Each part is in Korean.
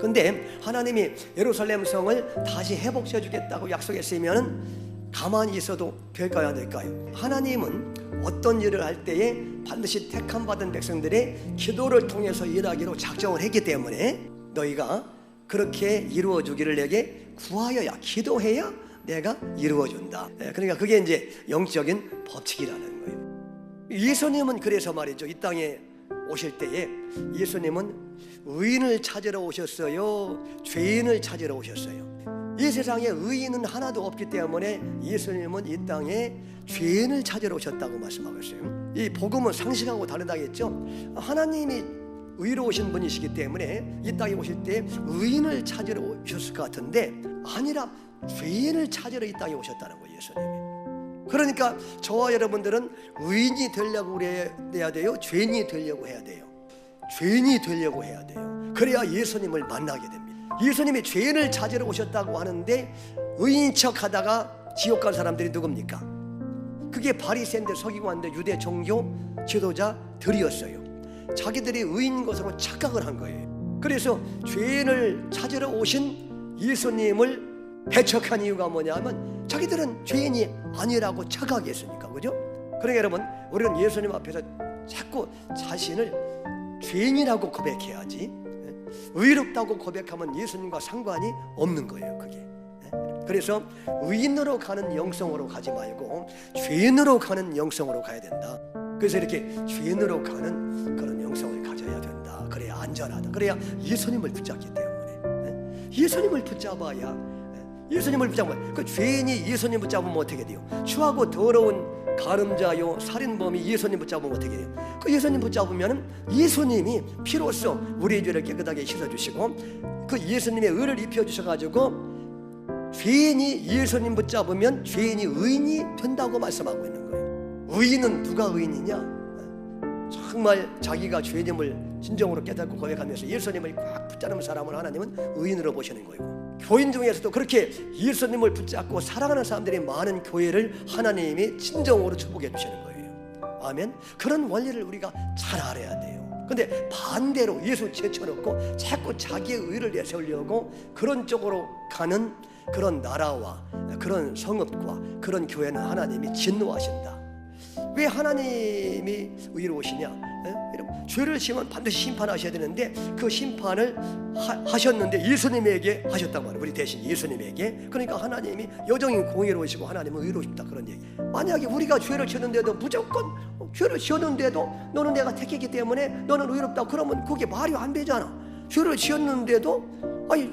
근데 하나님이 예루살렘 성을 다시 회복시켜 주겠다고 약속했으면 가만히 있어도 될까요, 안 될까요? 하나님은 어떤 일을 할 때에 반드시 택함받은 백성들의 기도를 통해서 일하기로 작정을 했기 때문에 너희가 그렇게 이루어주기를 내게 구하여야, 기도해야 내가 이루어준다. 그러니까 그게 이제 영적인 법칙이라는 거예요. 예수님은 그래서 말이죠, 이 땅에 오실 때에 예수님은 의인을 찾으러 오셨어요, 죄인을 찾으러 오셨어요? 이 세상에 의인은 하나도 없기 때문에 예수님은 이 땅에 죄인을 찾으러 오셨다고 말씀하고 있어요. 이 복음은 상식하고 다르다겠죠. 하나님이 의로우신 분이시기 때문에 이 땅에 오실 때 의인을 찾으러 오셨을 것 같은데 아니라 죄인을 찾으러 이 땅에 오셨다는 거예요, 예수님이. 그러니까 저와 여러분들은 의인이 되려고 해야 돼요, 죄인이 되려고 해야 돼요? 죄인이 되려고 해야 돼요. 그래야 예수님을 만나게 됩니다. 예수님이 죄인을 찾으러 오셨다고 하는데 의인 척 하다가 지옥 간 사람들이 누굽니까? 그게 바리새인들, 서기관들, 유대 종교 지도자들이었어요. 자기들이 의인 것으로 착각을 한 거예요. 그래서 죄인을 찾으러 오신 예수님을 배척한 이유가 뭐냐면 자기들은 죄인이 아니라고 착각했으니까, 그죠? 그러니까 여러분, 우리는 예수님 앞에서 자꾸 자신을 죄인이라고 고백해야지, 의롭다고 고백하면 예수님과 상관이 없는 거예요, 그게. 그래서 의인으로 가는 영성으로 가지 말고 죄인으로 가는 영성으로 가야 된다. 그래서 이렇게 죄인으로 가는 그런 영성을 가져야 된다. 그래야 안전하다. 그래야 예수님을 붙잡기 때문에. 예수님을 붙잡아야, 예수님을 붙잡으면, 그 죄인이 예수님 붙잡으면 어떻게 돼요? 추하고 더러운 가늠자요 살인범이 예수님 붙잡으면 어떻게 돼요? 그 예수님 붙잡으면 예수님이 피로써 우리의 죄를 깨끗하게 씻어주시고 그 예수님의 의를 입혀주셔가지고 죄인이 예수님 붙잡으면 죄인이 의인이 된다고 말씀하고 있는 거예요. 의인은 누가 의인이냐? 정말 자기가 죄인임을 진정으로 깨닫고 고백하면서 예수님을 꽉 붙잡는 사람을 하나님은 의인으로 보시는 거예요. 교인 중에서도 그렇게 예수님을 붙잡고 사랑하는 사람들이 많은 교회를 하나님이 진정으로 축복해 주시는 거예요. 아멘. 그런 원리를 우리가 잘 알아야 돼요. 근데 반대로 예수 제쳐놓고 자꾸 자기의 의를 내세우려고 그런 쪽으로 가는 그런 나라와 그런 성읍과 그런 교회는 하나님이 진노하신다. 왜 하나님이 의로우시냐? 죄를 지으면 반드시 심판하셔야 되는데 그 심판을 하셨는데 예수님에게 하셨단 말이에요. 우리 대신 예수님에게. 그러니까 하나님이 여전히 공의로우시고 하나님은 의로우십다, 그런 얘기. 만약에 우리가 죄를 지었는데도 무조건 죄를 지었는데도 너는 내가 택했기 때문에 너는 의롭다, 그러면 그게 말이 안 되잖아. 죄를 지었는데도 아니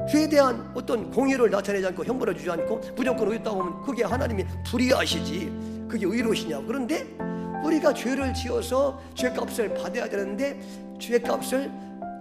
죄에 대한 어떤 공의를 나타내지 않고 형벌을 주지 않고 무조건 의롭다고 하면 그게 하나님이 불의하시지, 그게 의로우시냐고. 그런데 우리가 죄를 지어서 죄값을 받아야 되는데 죄값을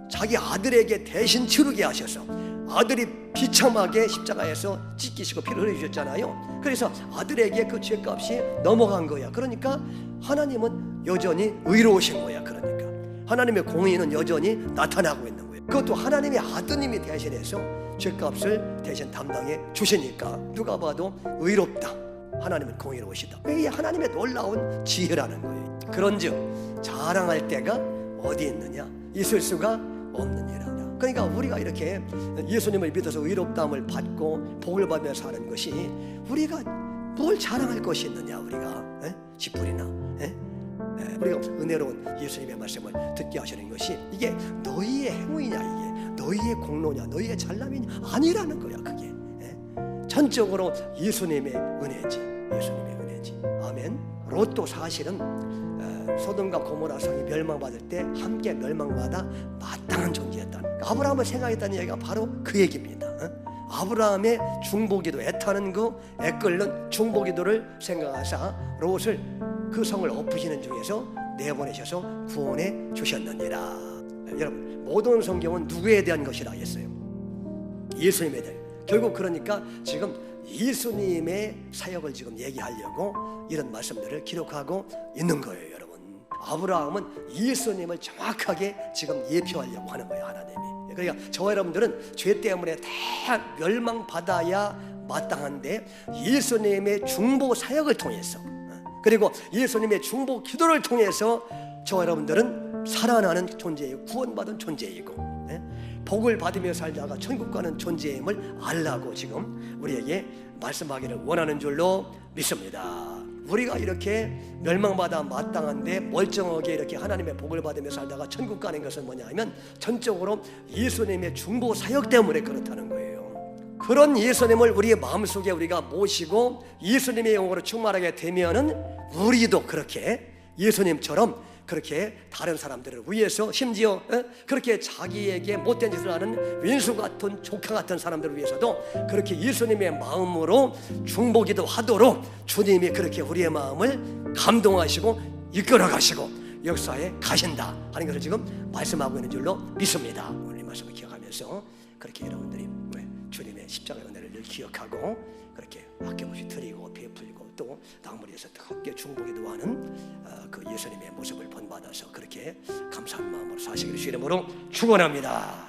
자기 아들에게 대신 치르게 하셔서 아들이 비참하게 십자가에서 찢기시고 피를 흘려주셨잖아요. 그래서 아들에게 그 죄값이 넘어간 거야. 그러니까 하나님은 여전히 의로우신 거야. 그러니까 하나님의 공의는 여전히 나타나고 있는 거예요. 그것도 하나님의 아드님이 대신해서 죄값을 대신 담당해 주시니까 누가 봐도 의롭다, 하나님은 공의로우시다. 이게 하나님의 놀라운 지혜라는 거예요. 그런즉 자랑할 때가 어디 있느냐? 있을 수가 없느니라. 그러니까 우리가 이렇게 예수님을 믿어서 의롭다함을 받고 복을 받으면서 사는 것이, 우리가 뭘 자랑할 것이 있느냐? 우리가 지푸리나 우리가 은혜로운 예수님의 말씀을 듣게 하시는 것이 이게 너희의 행위냐, 이게 너희의 공로냐, 너희의 잘남이냐, 아니라는 거야. 그게 전적으로 예수님의 은혜지, 예수님의 은혜지. 아멘. 롯도 사실은 소돔과 고모라 성이 멸망받을 때 함께 멸망받아 마땅한 존재였다. 아브라함을 생각했다는 얘기가 바로 그 얘기입니다. 아브라함의 중보기도, 애타는 그 애끓는 중보기도를 생각하사 롯을 그 성을 엎으시는 중에서 내보내셔서 구원해 주셨느니라. 여러분, 모든 성경은 누구에 대한 것이라 했어요? 예수님에 대한. 결국 그러니까 지금 예수님의 사역을 지금 얘기하려고 이런 말씀들을 기록하고 있는 거예요, 여러분. 아브라함은 예수님을 정확하게 지금 예표하려고 하는 거예요, 하나님이. 그러니까 저와 여러분들은 죄 때문에 다 멸망받아야 마땅한데 예수님의 중보 사역을 통해서, 그리고 예수님의 중보 기도를 통해서 저와 여러분들은 살아나는 존재이고 구원받은 존재이고, 복을 받으며 살다가 천국 가는 존재임을 알라고 지금 우리에게 말씀하기를 원하는 줄로 믿습니다. 우리가 이렇게 멸망받아 마땅한데 멀쩡하게 이렇게 하나님의 복을 받으며 살다가 천국 가는 것은 뭐냐 하면 전적으로 예수님의 중보 사역 때문에 그렇다는 거예요. 그런 예수님을 우리의 마음속에 우리가 모시고 예수님의 영으로 충만하게 되면은 우리도 그렇게 예수님처럼 그렇게 다른 사람들을 위해서, 심지어 그렇게 자기에게 못된 짓을 하는 왼수 같은 조카 같은 사람들을 위해서도 그렇게 예수님의 마음으로 중보기도 하도록 주님이 그렇게 우리의 마음을 감동하시고 이끌어 가시고 역사에 가신다 하는 것을 지금 말씀하고 있는 줄로 믿습니다. 오늘 이 말씀을 기억하면서 그렇게 여러분들이 주님의 십자가의 은혜를 늘 기억하고 그렇게 아낌없이 드리고 베풀고 또 남을 위해서 뜨겁게 중보기도 하는 그 예수님의 모습을 본받아서 그렇게 감사한 마음으로 사시기를 주의 이름으로 축원합니다.